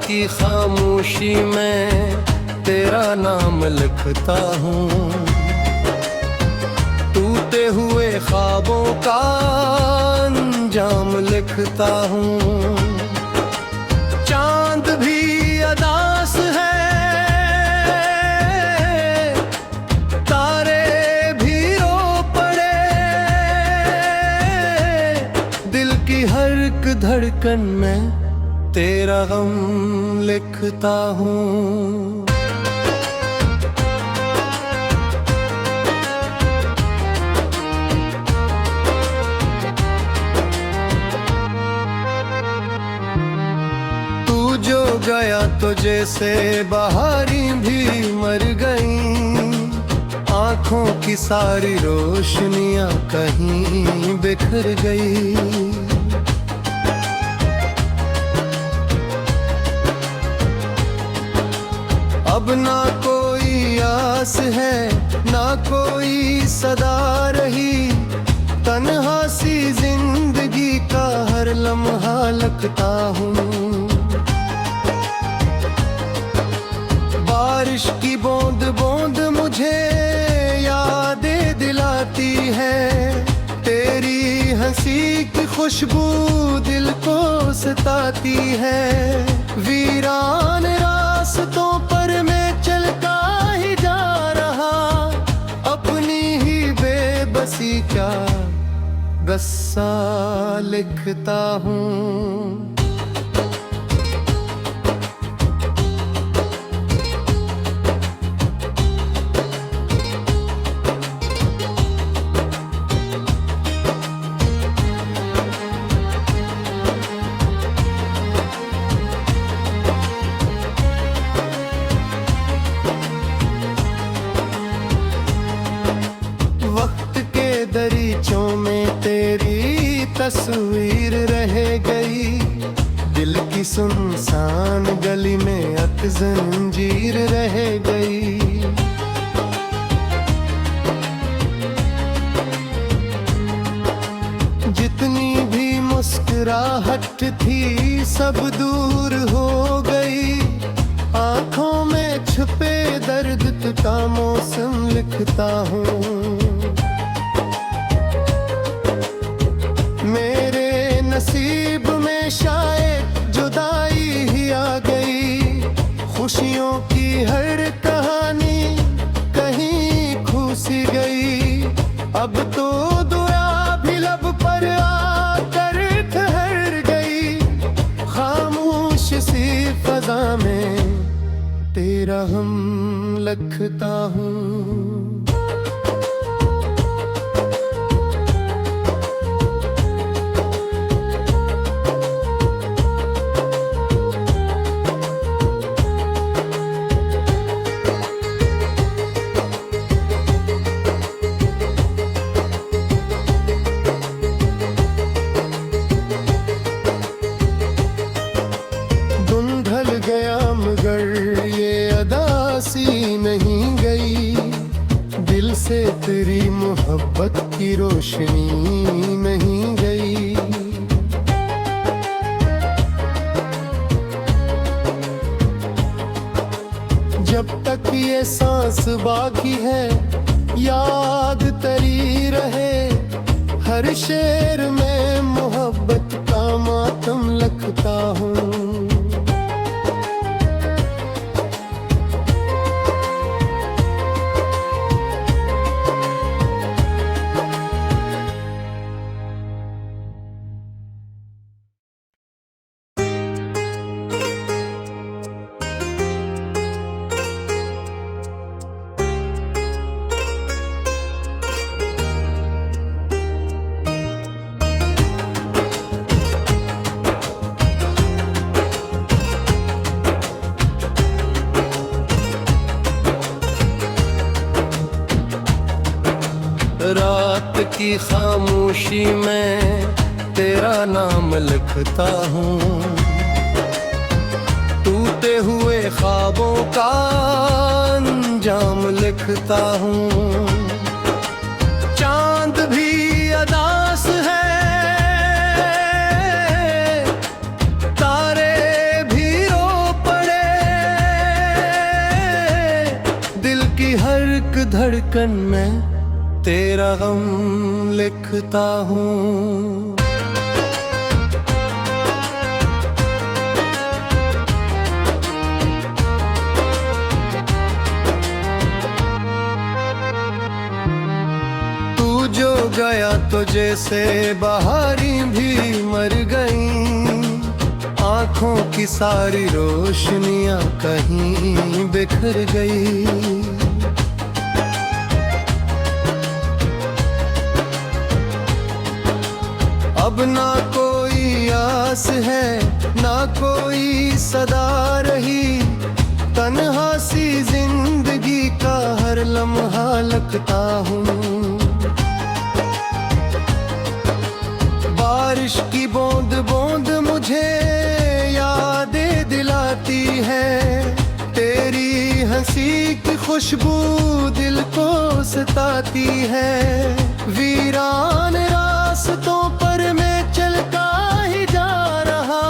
की खामोशी में तेरा नाम लिखता हूँ, टूटे हुए ख्वाबों का अंजाम लिखता हूँ। चांद भी अदास है, तारे भी रो पड़े, दिल की हर एक धड़कन में तेरा गम लिखता हूँ। तू जो गया तो जैसे बहारी भी मर गई, आँखों की सारी रोशनियाँ कहीं बिखर गई। अब ना कोई आस है, ना कोई सदा रही, तन्हा सी जिंदगी का हर लम्हा लगता हूँ। बारिश की बूंद बूंद मुझे यादें दिलाती है, तेरी हंसी की खुशबू दिल को सताती है। वीरान रास्तों पर मैं चलता ही जा रहा, अपनी ही बेबसी का गस्सा लिखता हूँ। दरीचों में तेरी तस्वीर रह गई, दिल की सुनसान गली में एक जंजीर रह गई। जितनी भी मुस्कुराहट थी सब दूर हो गई, आंखों में छुपे दर्द का मौसम लिखता हूँ। मेरे नसीब में शायद जुदाई ही आ गई, खुशियों की हर कहानी कहीं खो सी गई। अब तो दुआ भी लब पर आकर ठहर गई, खामोश सी फजा में तेरा हम लिखता हूँ। गया मगर ये अदासी नहीं गई, दिल से तेरी मोहब्बत की रोशनी नहीं गई। जब तक ये सांस बाकी है याद तेरी रहे, हर शेर में मोहब्बत का मातम लिखता हूँ। रात की खामोशी में तेरा नाम लिखता हूँ, टूटे हुए ख्वाबों का अंजाम लिखता हूँ। चांद भी अदास है, तारे भी रो हर एक धड़कन में तेरा गम लिखता हूँ। तू जो गया तो जैसे बहारी भी मर गई, आँखों की सारी रोशनियां कहीं बिखर गई। अब ना कोई आस है, ना कोई सदा रही, तन्हा सी जिंदगी का हर लम्हा लगता हूँ। बारिश की बूंद बूंद मुझे यादें दिलाती है, तेरी हंसी की खुशबू दिल को सताती है। वीरान रास्तों पर मैं चलता ही जा रहा,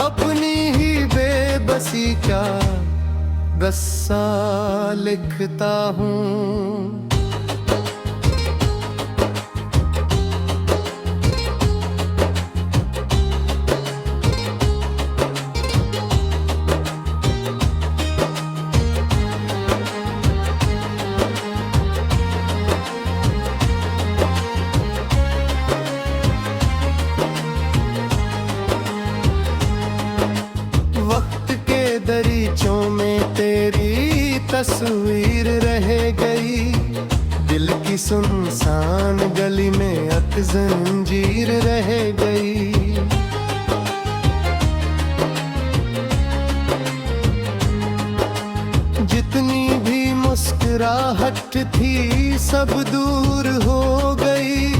अपनी ही बेबसी का गस्सा लिखता हूँ। दरीचों में तेरी तस्वीर रह गई, दिल की सुनसान गली में एक जंजीर रह गई। जितनी भी मुस्कुराहट थी सब दूर हो गई,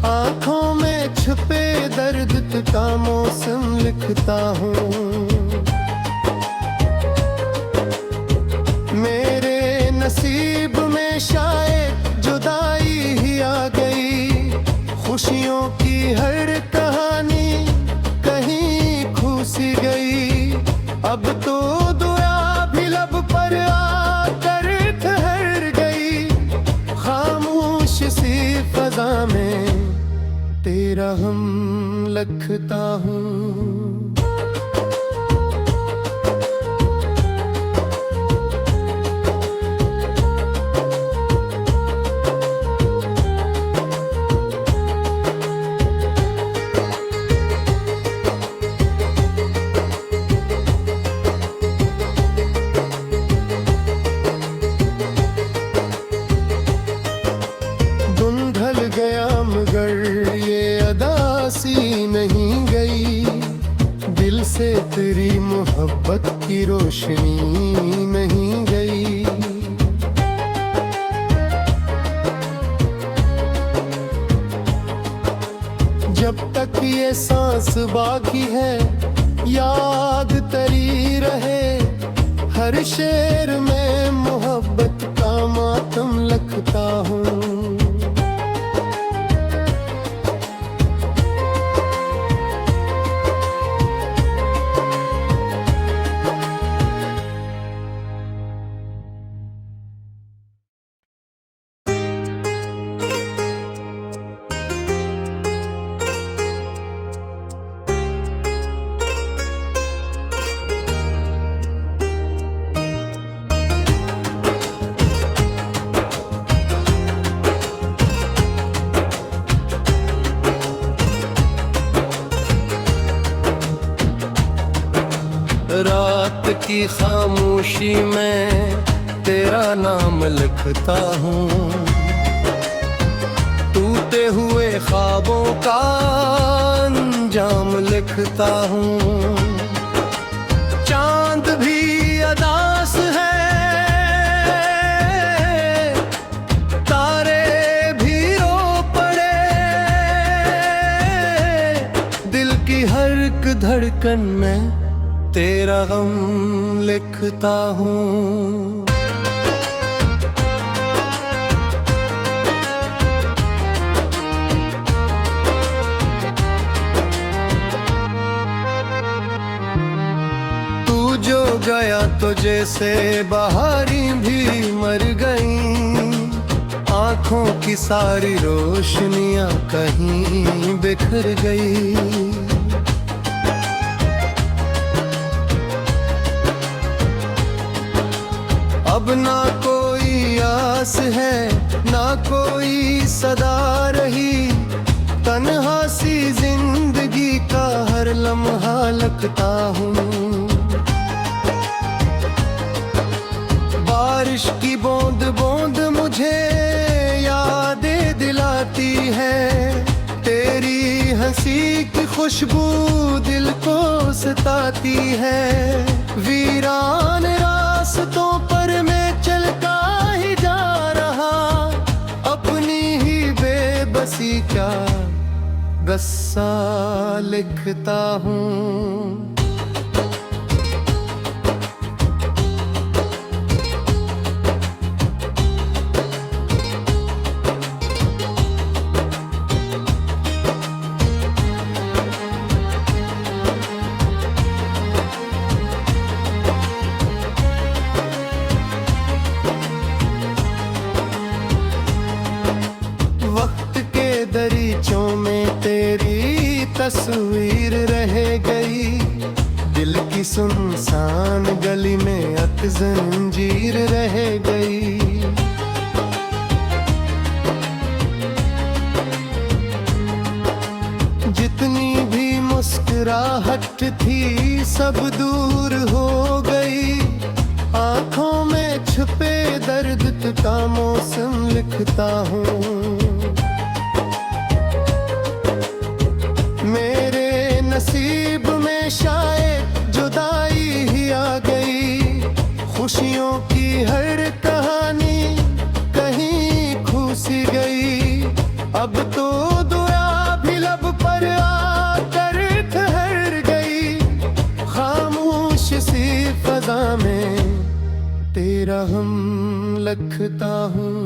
आंखों में छुपे दर्द का मौसम लिखता हूँ। मेरे नसीब में शायद जुदाई ही आ गई, खुशियों की हर कहानी कहीं खो सी गई। अब तो दुआ भी लब पर आकर ठहर गई, खामोश सी फजा में तेरा हम लिखता हूँ। गया मगर ये अदासी नहीं गई, दिल से तेरी मोहब्बत की रोशनी नहीं गई। जब तक ये सांस बाकी है याद तेरी रहे, हर शेर में मोहब्बत का मातम लिखता हूँ। रात की खामोशी में तेरा नाम लिखता हूँ, टूटे हुए ख्वाबों का अंजाम लिखता हूँ। चांद भी अदास है, तारे भी रो पड़े, दिल की हर एक धड़कन में तेरा गम लिखता हूँ। तू जो गया तो जैसे बहारी भी मर आँखों की सारी रोशनियां कहीं बिखर गई। अब ना कोई आस है, ना कोई सदा रही, तन्हा सी जिंदगी का हर लम्हा लगता हूँ। बारिश की बूंद बूंद मुझे यादें दिलाती है, तेरी हंसी की खुशबू दिल को सताती है। वीरान रास्तों पर मैं चलता ही जा रहा, अपनी ही बेबसी का गस्सा लिखता हूँ। दरीचों में तेरी तस्वीर रह गई, दिल की सुनसान गली में एक जंजीर रह गई। जितनी भी मुस्कुराहट थी सब दूर हो गई, आंखों में छुपे दर्द का मौसम लिखता हूँ। नसीब में शायद जुदाई ही आ गई, खुशियों की हर कहानी कहीं खो सी गई। अब तो दुआ भी लब पर आकर ठहर गई, खामोश सी फजा में तेरा हम लिखता हूँ।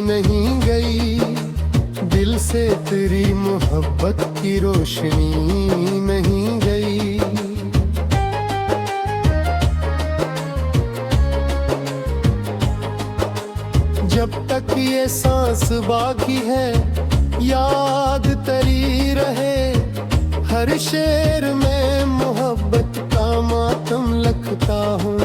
नहीं गई, दिल से तेरी मोहब्बत की रोशनी नहीं गई। जब तक ये सांस बाकी है याद तेरी रहे, हर शेर में मोहब्बत का मातम लिखता हूँ।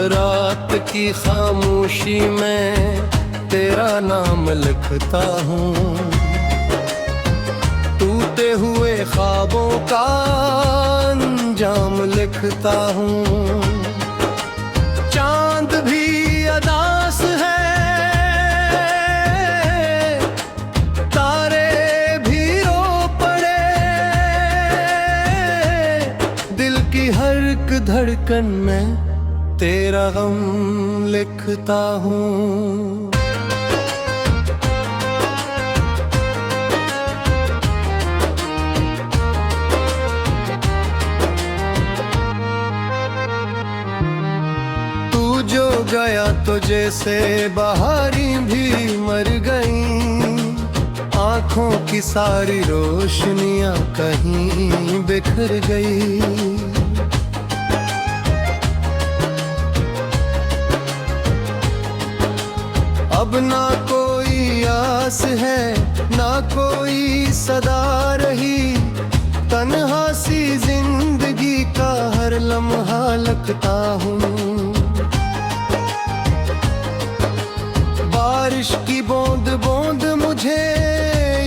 रात की खामोशी में तेरा नाम लिखता हूँ, टूटे हुए ख्वाबों का अंजाम लिखता हूँ। चांद भी अदास है, तारे भी रो पड़े, दिल की हर एक धड़कन में तेरा गम लिखता हूँ। तू जो गया तो जैसे बहारी भी मर गईं, आँखों की सारी रोशनियां कहीं बिखर गई। अब ना कोई आस है, ना कोई सदा रही, तन्हा सी जिंदगी का हर लम्हा ताकता हूँ। बारिश की बूंद बूंद मुझे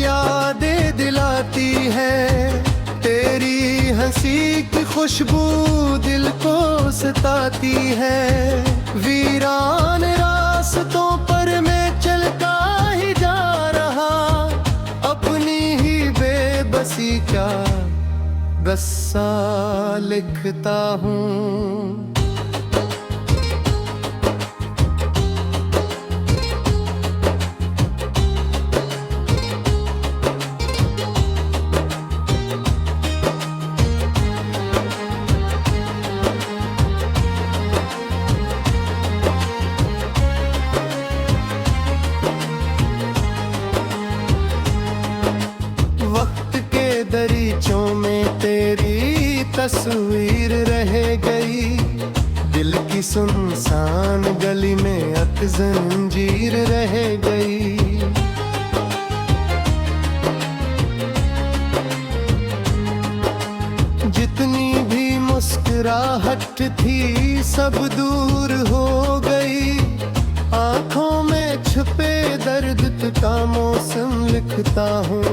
यादें दिलाती है, तेरी हंसी की खुशबू दिल को सताती है। वीरान रास्तों पर मैं चलता ही जा रहा, अपनी ही बेबसी का गस्सा लिखता हूँ। दरीचों में तेरी तस्वीर रह गई, दिल की सुनसान गली में एक जंजीर रह गई। जितनी भी मुस्कुराहट थी सब दूर हो गई, आंखों में छुपे दर्द का मौसम लिखता हूँ।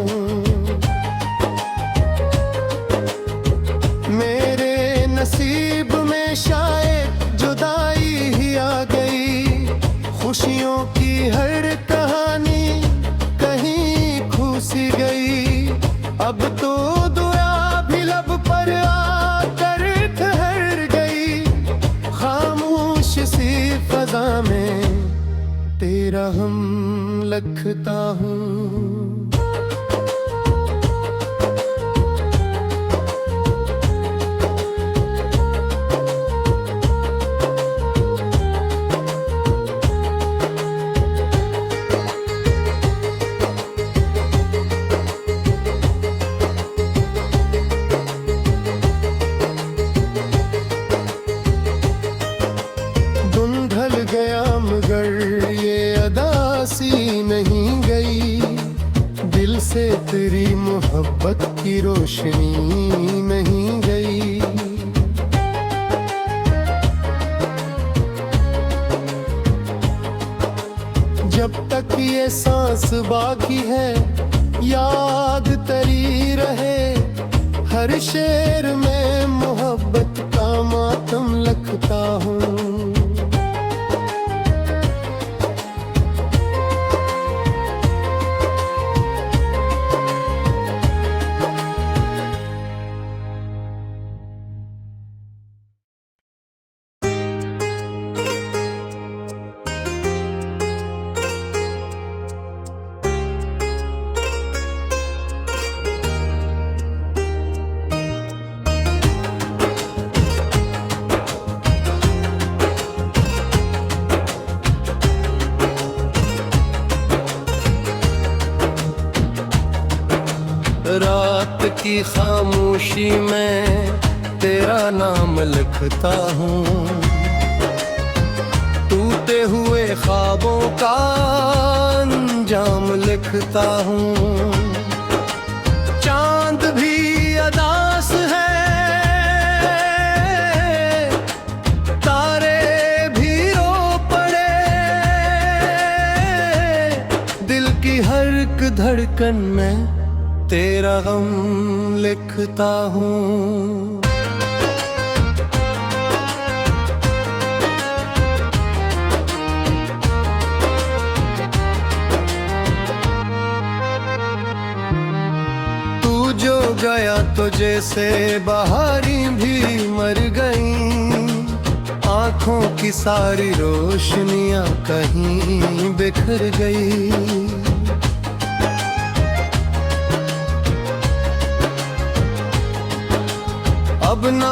मेरे नसीब में शायद जुदाई ही आ गई, खुशियों की हर कहानी कहीं खो सी गई। अब तो दुआ भी लब पर आकर ठहर गई, खामोश सी फजा में तेरा हम लिखता हूँ। मगर ये अदासी नहीं गई, दिल से तेरी मोहब्बत की रोशनी नहीं गई। जब तक ये सांस बाकी है याद तेरी रहे, हर शेर में मोहब्बत का मातम लिखता हूँ। रात की खामोशी में तेरा नाम लिखता हूँ, टूटे हुए ख्वाबों का अंजाम लिखता हूँ। चांद भी अदास है, तारे भी रो पड़े, दिल की हर एक धड़कन में तेरा गम लिखता हूँ। तू जो गया तो जैसे बहारी भी मर गई, आँखों की सारी रोशनियाँ कहीं बिखर गई। अब ना